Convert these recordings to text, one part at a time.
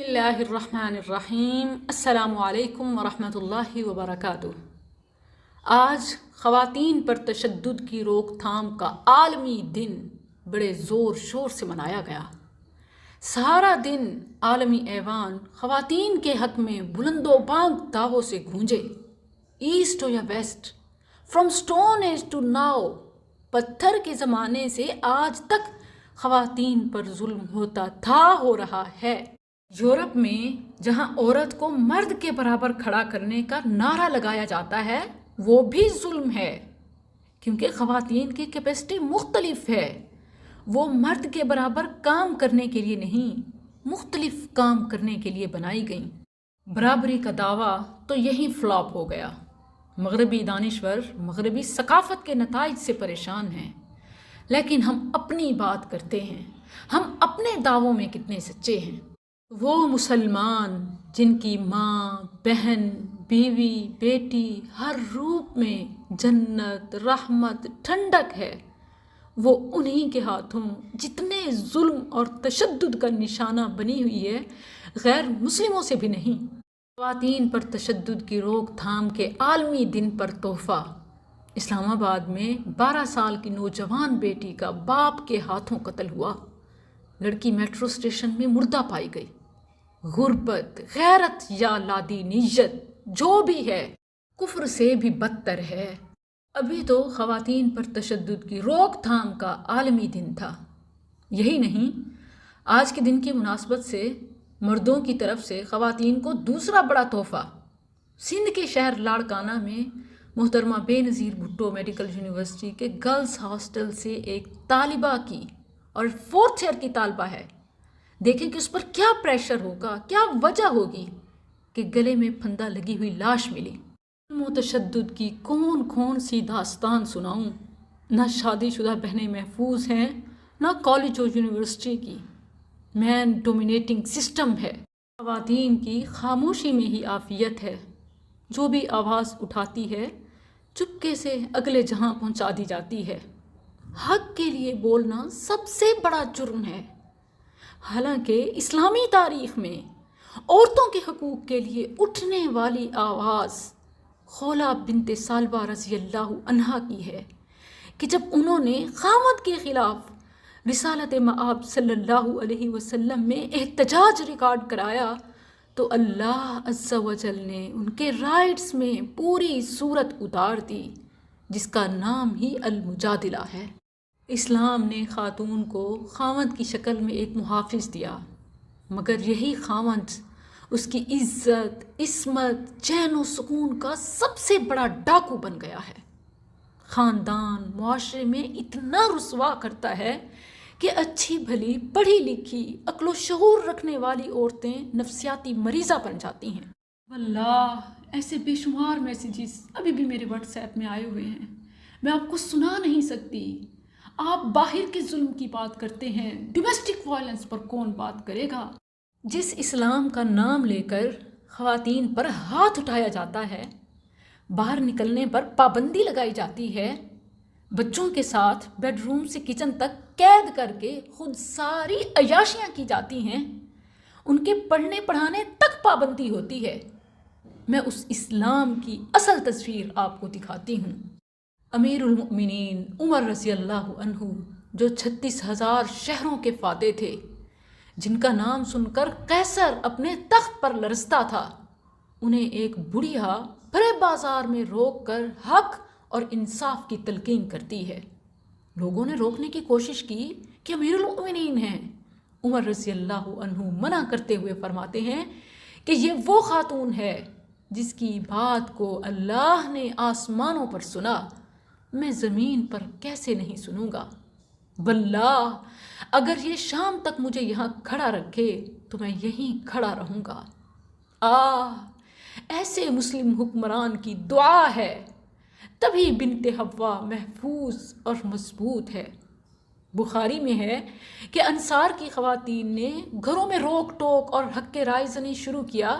بسم اللہ الرحمن الرحیم۔ السلام علیکم ورحمۃ اللہ وبرکاتہ۔ آج خواتین پر تشدد کی روک تھام کا عالمی دن بڑے زور شور سے منایا گیا۔ سارا دن عالمی ایوان خواتین کے حق میں بلند و بانگ دعووں سے گونجے۔ ایسٹ ہو یا west, from stone age to now, پتھر کے زمانے سے آج تک خواتین پر ظلم ہوتا تھا، ہو رہا ہے۔ یورپ میں جہاں عورت کو مرد کے برابر کھڑا کرنے کا نعرہ لگایا جاتا ہے، وہ بھی ظلم ہے، کیونکہ خواتین کی کیپیسٹی مختلف ہے۔ وہ مرد کے برابر کام کرنے کے لیے نہیں، مختلف کام کرنے کے لیے بنائی گئیں۔ برابری کا دعویٰ تو یہیں فلاپ ہو گیا۔ مغربی دانشور مغربی ثقافت کے نتائج سے پریشان ہیں، لیکن ہم اپنی بات کرتے ہیں۔ ہم اپنے دعووں میں کتنے سچے ہیں؟ وہ مسلمان جن کی ماں، بہن، بیوی، بیٹی ہر روپ میں جنت، رحمت، ٹھنڈک ہے، وہ انہی کے ہاتھوں جتنے ظلم اور تشدد کا نشانہ بنی ہوئی ہے، غیر مسلموں سے بھی نہیں۔ خواتین پر تشدد کی روک تھام کے عالمی دن پر تحفہ۔ اسلام آباد میں 12 سال کی نوجوان بیٹی کا باپ کے ہاتھوں قتل ہوا۔ لڑکی میٹرو اسٹیشن میں مردہ پائی گئی۔ غربت، غیرت یا لادینیت جو بھی ہے، کفر سے بھی بدتر ہے۔ ابھی تو خواتین پر تشدد کی روک تھام کا عالمی دن تھا۔ یہی نہیں، آج کے دن کی مناسبت سے مردوں کی طرف سے خواتین کو دوسرا بڑا تحفہ۔ سندھ کے شہر لاڑکانہ میں محترمہ بے نظیر بھٹو میڈیکل یونیورسٹی کے گرلز ہاسٹل سے ایک طالبہ کی، اور 4th ایئر کی طالبہ ہے، دیکھیں کہ اس پر کیا پریشر ہوگا، کیا وجہ ہوگی کہ گلے میں پھندا لگی ہوئی لاش ملی۔ تشدد کی کون سی داستان سناؤں؟ نہ شادی شدہ بہنیں محفوظ ہیں، نہ کالج اور یونیورسٹی کی۔ مین ڈومینیٹنگ سسٹم ہے۔ خواتین کی خاموشی میں ہی عافیت ہے۔ جو بھی آواز اٹھاتی ہے، چپکے سے اگلے جہاں پہنچا دی جاتی ہے۔ حق کے لیے بولنا سب سے بڑا جرم ہے۔ حالانکہ اسلامی تاریخ میں عورتوں کے حقوق کے لیے اٹھنے والی آواز خولہ بنت ثعلبہ رضی اللہ عنہا کی ہے کہ جب انہوں نے خاوند کے خلاف رسالت مآب صلی اللہ علیہ وسلم میں احتجاج ریکارڈ کرایا تو اللہ عز و جل نے ان کے رائٹس میں پوری سورت اتار دی، جس کا نام ہی المجادلہ ہے۔ اسلام نے خاتون کو خاوند کی شکل میں ایک محافظ دیا، مگر یہی خاوند اس کی عزت، عصمت، چین و سکون کا سب سے بڑا ڈاکو بن گیا ہے۔ خاندان معاشرے میں اتنا رسوا کرتا ہے کہ اچھی بھلی پڑھی لکھی عقل و شعور رکھنے والی عورتیں نفسیاتی مریضہ بن جاتی ہیں۔ واللہ ایسے بے شمار میسیجز ابھی بھی میرے واٹس ایپ میں آئے ہوئے ہیں، میں آپ کو سنا نہیں سکتی۔ آپ باہر کے ظلم کی بات کرتے ہیں، ڈومیسٹک وائلنس پر کون بات کرے گا؟ جس اسلام کا نام لے کر خواتین پر ہاتھ اٹھایا جاتا ہے، باہر نکلنے پر پابندی لگائی جاتی ہے، بچوں کے ساتھ بیڈ روم سے کچن تک قید کر کے خود ساری عیاشیاں کی جاتی ہیں، ان کے پڑھنے پڑھانے تک پابندی ہوتی ہے، میں اس اسلام کی اصل تصویر آپ کو دکھاتی ہوں۔ امیر المؤمنین عمر رضی اللہ عنہ، جو 36,000 شہروں کے فاتح تھے، جن کا نام سن کر قیصر اپنے تخت پر لرزتا تھا، انہیں ایک بڑھیا بھرے بازار میں روک کر حق اور انصاف کی تلقین کرتی ہے۔ لوگوں نے روکنے کی کوشش کی کہ امیر المؤمنین ہیں۔ عمر رضی اللہ عنہ منع کرتے ہوئے فرماتے ہیں کہ یہ وہ خاتون ہے جس کی بات کو اللہ نے آسمانوں پر سنا، میں زمین پر کیسے نہیں سنوں گا؟ واللہ اگر یہ شام تک مجھے یہاں کھڑا رکھے تو میں یہیں کھڑا رہوں گا۔ ایسے مسلم حکمران کی دعا ہے، تبھی بنت حوا محفوظ اور مضبوط ہے۔ بخاری میں ہے کہ انصار کی خواتین نے گھروں میں روک ٹوک اور حق رائے زنی شروع کیا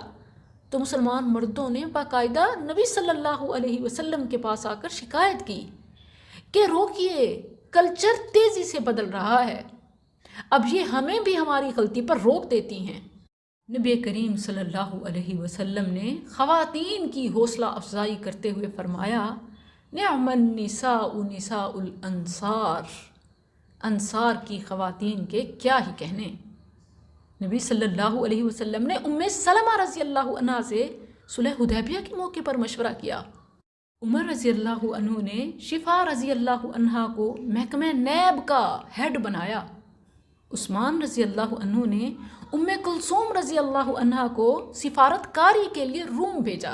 تو مسلمان مردوں نے باقاعدہ نبی صلی اللہ علیہ وسلم کے پاس آ کر شکایت کی کہ روکیے، کلچر تیزی سے بدل رہا ہے، اب یہ ہمیں بھی ہماری غلطی پر روک دیتی ہیں۔ نبی کریم صلی اللہ علیہ وسلم نے خواتین کی حوصلہ افزائی کرتے ہوئے فرمایا، نعم النساء نساء الانصار، انصار کی خواتین کے کیا ہی کہنے۔ نبی صلی اللہ علیہ وسلم نے ام سلمہ رضی اللہ عنہ سے صلح حدیبیہ کے موقع پر مشورہ کیا۔ عمر رضی اللہ عنہ نے شفا رضی اللہ عنہ کو محکمہ نیب کا ہیڈ بنایا۔ عثمان رضی اللہ عنہ نے ام کلثوم رضی اللہ عنہ کو سفارت کاری کے لیے روم بھیجا۔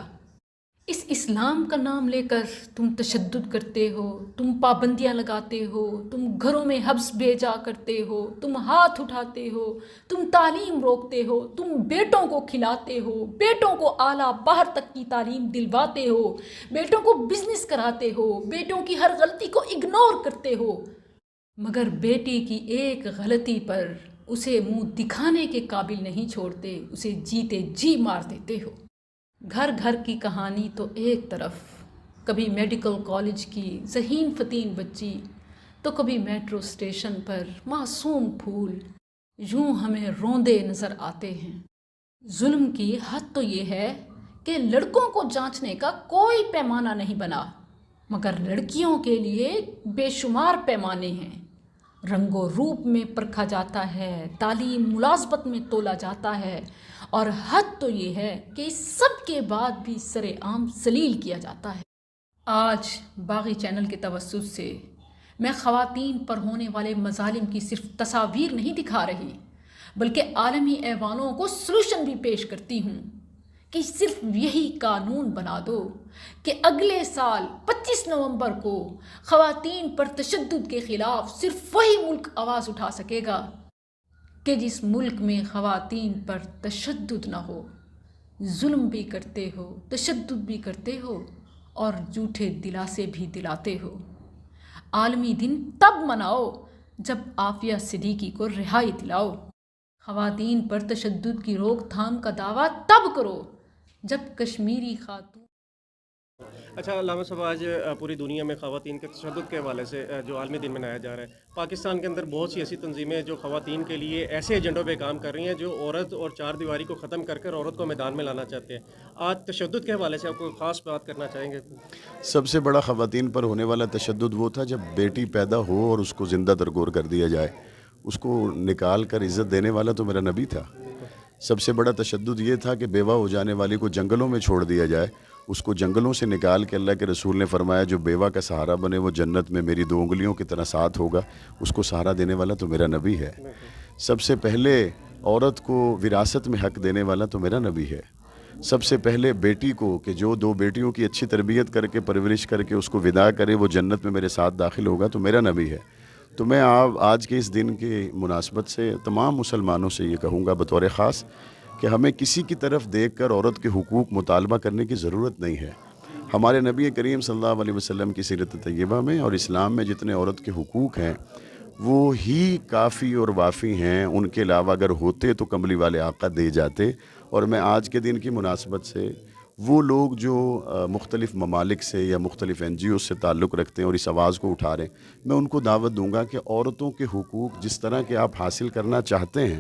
اس اسلام کا نام لے کر تم تشدد کرتے ہو، تم پابندیاں لگاتے ہو، تم گھروں میں حبس بھیجا کرتے ہو، تم ہاتھ اٹھاتے ہو، تم تعلیم روکتے ہو، تم بیٹوں کو کھلاتے ہو، بیٹوں کو اعلیٰ باہر تک کی تعلیم دلواتے ہو، بیٹوں کو بزنس کراتے ہو، بیٹوں کی ہر غلطی کو اگنور کرتے ہو، مگر بیٹی کی ایک غلطی پر اسے منہ دکھانے کے قابل نہیں چھوڑتے، اسے جیتے جی مار دیتے ہو۔ گھر گھر کی کہانی تو ایک طرف، کبھی میڈیکل کالج کی ذہین فتین بچی، تو کبھی میٹرو اسٹیشن پر معصوم پھول، یوں ہمیں روندے نظر آتے ہیں۔ ظلم کی حد تو یہ ہے کہ لڑکوں کو جانچنے کا کوئی پیمانہ نہیں بنا، مگر لڑکیوں کے لیے بے شمار پیمانے ہیں۔ رنگ و روپ میں پرکھا جاتا ہے، تعلیم ملازمت میں تولا جاتا ہے، اور حد تو یہ ہے کہ اس سب کے بعد بھی سر عام ذلیل کیا جاتا ہے۔ آج باغی چینل کے توسط سے میں خواتین پر ہونے والے مظالم کی صرف تصاویر نہیں دکھا رہی، بلکہ عالمی ایوانوں کو سلوشن بھی پیش کرتی ہوں کہ صرف یہی قانون بنا دو کہ اگلے سال 25 نومبر کو خواتین پر تشدد کے خلاف صرف وہی ملک آواز اٹھا سکے گا کہ جس ملک میں خواتین پر تشدد نہ ہو۔ ظلم بھی کرتے ہو، تشدد بھی کرتے ہو، اور جھوٹے دلاسے بھی دلاتے ہو۔ عالمی دن تب مناؤ جب عافیہ صدیقی کو رہائی دلاؤ۔ خواتین پر تشدد کی روک تھام کا دعویٰ تب کرو جب کشمیری خاتون۔ اچھا علامہ صاحب، آج پوری دنیا میں خواتین کے تشدد کے حوالے سے جو عالمی دن منایا جا رہا ہے، پاکستان کے اندر بہت سی ایسی تنظیمیں جو خواتین کے لیے ایسے ایجنڈوں پہ کام کر رہی ہیں جو عورت اور چار دیواری کو ختم کر کر عورت کو میدان میں لانا چاہتے ہیں۔ آج تشدد کے حوالے سے آپ کو خاص بات کرنا چاہیں گے؟ سب سے بڑا خواتین پر ہونے والا تشدد وہ تھا جب بیٹی پیدا ہو اور اس کو زندہ درگور کر دیا جائے۔ اس کو نکال کر عزت دینے والا تو میرا نبی تھا۔ سب سے بڑا تشدد یہ تھا کہ بیوہ ہو جانے والی کو جنگلوں میں چھوڑ دیا جائے۔ اس کو جنگلوں سے نکال کے اللہ کے رسول نے فرمایا جو بیوہ کا سہارا بنے وہ جنت میں میری 2 انگلیوں کی طرح ساتھ ہوگا۔ اس کو سہارا دینے والا تو میرا نبی ہے۔ سب سے پہلے عورت کو وراثت میں حق دینے والا تو میرا نبی ہے۔ سب سے پہلے بیٹی کو کہ جو 2 بیٹیوں کی اچھی تربیت کر کے پرورش کر کے اس کو ودا کرے وہ جنت میں میرے ساتھ داخل ہوگا تو میرا نبی ہے۔ تو میں آج کے اس دن کی مناسبت سے تمام مسلمانوں سے یہ کہوں گا بطور خاص کہ ہمیں کسی کی طرف دیکھ کر عورت کے حقوق مطالبہ کرنے کی ضرورت نہیں ہے۔ ہمارے نبی کریم صلی اللہ علیہ وسلم کی سیرت طیبہ میں اور اسلام میں جتنے عورت کے حقوق ہیں وہ ہی کافی اور وافی ہیں۔ ان کے علاوہ اگر ہوتے تو کملی والے آقا دے جاتے۔ اور میں آج کے دن کی مناسبت سے وہ لوگ جو مختلف ممالک سے یا مختلف NGO سے تعلق رکھتے ہیں اور اس آواز کو اٹھا رہے ہیں، میں ان کو دعوت دوں گا کہ عورتوں کے حقوق جس طرح کے آپ حاصل کرنا چاہتے ہیں،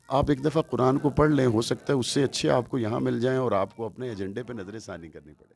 آپ ایک دفعہ قرآن کو پڑھ لیں، ہو سکتا ہے اس سے اچھے آپ کو یہاں مل جائیں اور آپ کو اپنے ایجنڈے پہ نظر ثانی کرنی پڑے۔